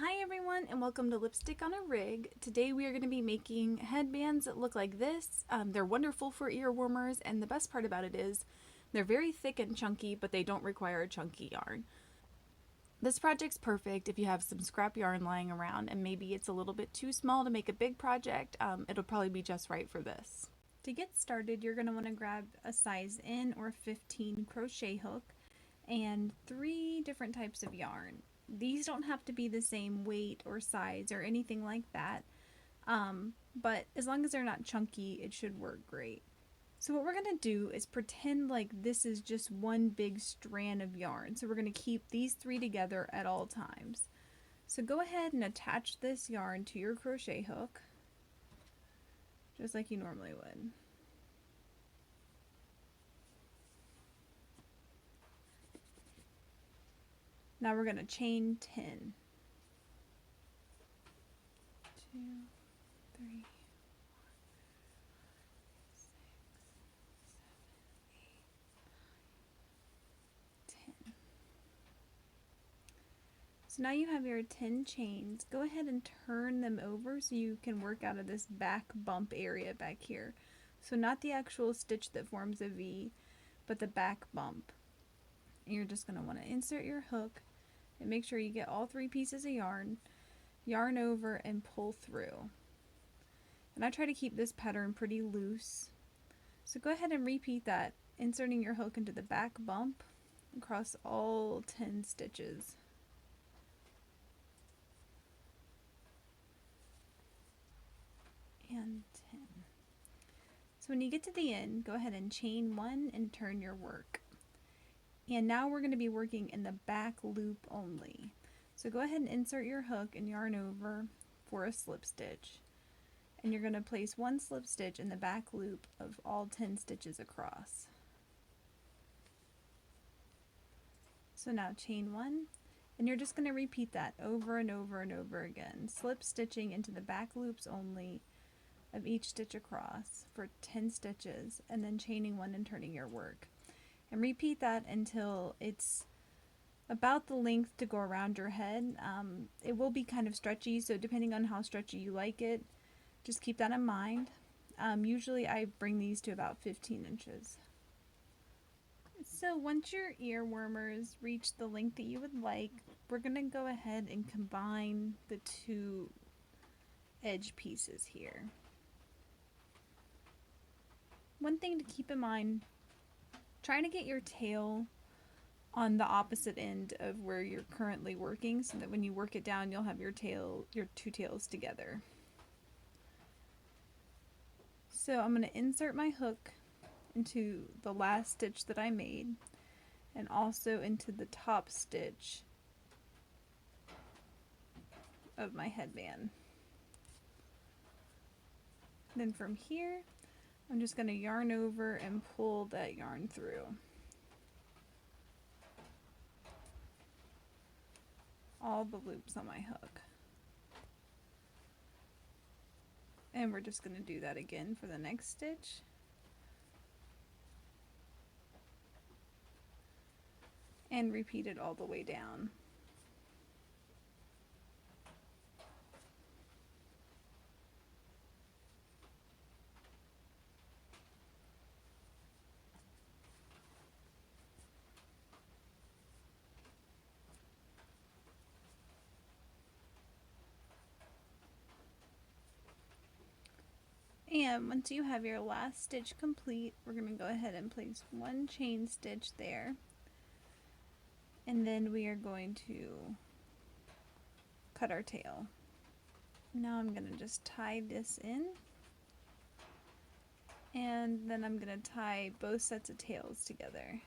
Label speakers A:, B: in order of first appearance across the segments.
A: Hi everyone and welcome to Lipstick on a Rig. Today we are going to be making headbands that look like this. They're wonderful for ear warmers, and the best part about it is they're very thick and chunky, but they don't require chunky yarn. This project's perfect if you have some scrap yarn lying around and maybe it's a little bit too small to make a big project. It'll probably be just right for this. To get started, you're going to want to grab a size N or 15 crochet hook and 3 different types of yarn. These don't have to be the same weight or size or anything like that, but as long as they're not chunky, it should work great. So what we're going to do is pretend like this is just one big strand of yarn. So we're going to keep these 3 together at all times. So go ahead and attach this yarn to your crochet hook, just like you normally would. Now we're going to chain 10. 2, 3, 6, 7, 8, 9, 10. So now you have your 10 chains. Go ahead and turn them over so you can work out of this back bump area back here. So not the actual stitch that forms a V, but the back bump. And you're just going to want to insert your hook and make sure you get all 3 pieces of yarn over and pull through. And I try to keep this pattern pretty loose. So go ahead and repeat that, inserting your hook into the back bump across all 10 stitches. And 10. So when you get to the end, go ahead and chain 1 and turn your work. And now we're going to be working in the back loop only. So go ahead and insert your hook and yarn over for a slip stitch. And you're going to place 1 slip stitch in the back loop of all 10 stitches across. So now chain 1, and you're just going to repeat that over and over and over again, slip stitching into the back loops only of each stitch across for 10 stitches, and then chaining 1 and turning your work. And repeat that until it's about the length to go around your head. It will be kind of stretchy, so depending on how stretchy you like it, just keep that in mind. Usually I bring these to about 15 inches. So once your ear warmers reach the length that you would like, we're going to go ahead and combine the 2 edge pieces here. One thing to keep in mind, try to get your tail on the opposite end of where you're currently working so that when you work it down, you'll have your 2 tails together. So I'm going to insert my hook into the last stitch that I made and also into the top stitch of my headband. Then from here, I'm just going to yarn over and pull that yarn through. All the loops on my hook. And we're just going to do that again for the next stitch. And repeat it all the way down. And once you have your last stitch complete, we're going to go ahead and place 1 chain stitch there. And then we are going to cut our tail. Now I'm going to just tie this in. And then I'm going to tie both sets of tails together.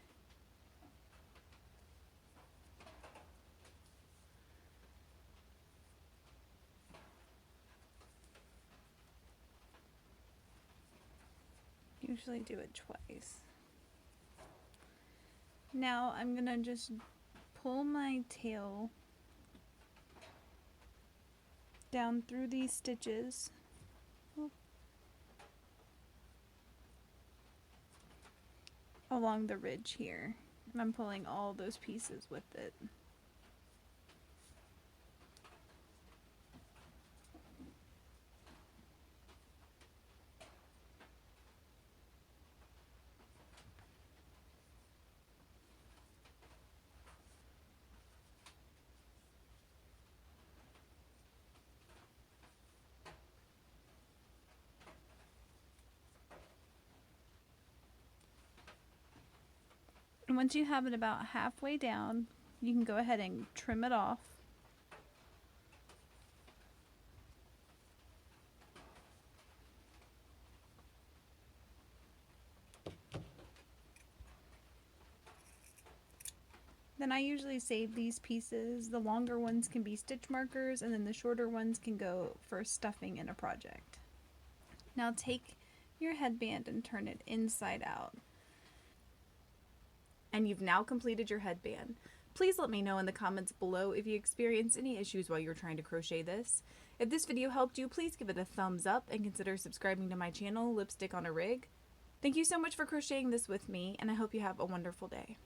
A: Usually do it twice. Now I'm going to just pull my tail down through these stitches. Along the ridge here, and I'm pulling all those pieces with it. And once you have it about halfway down, you can go ahead and trim it off. Then I usually save these pieces. The longer ones can be stitch markers, and then the shorter ones can go for stuffing in a project. Now take your headband and turn it inside out. And you've now completed your headband. Please let me know in the comments below if you experience any issues while you're trying to crochet this. If this video helped you, please give it a thumbs up and consider subscribing to my channel, Lipstick on a Rig. Thank you so much for crocheting this with me, and I hope you have a wonderful day.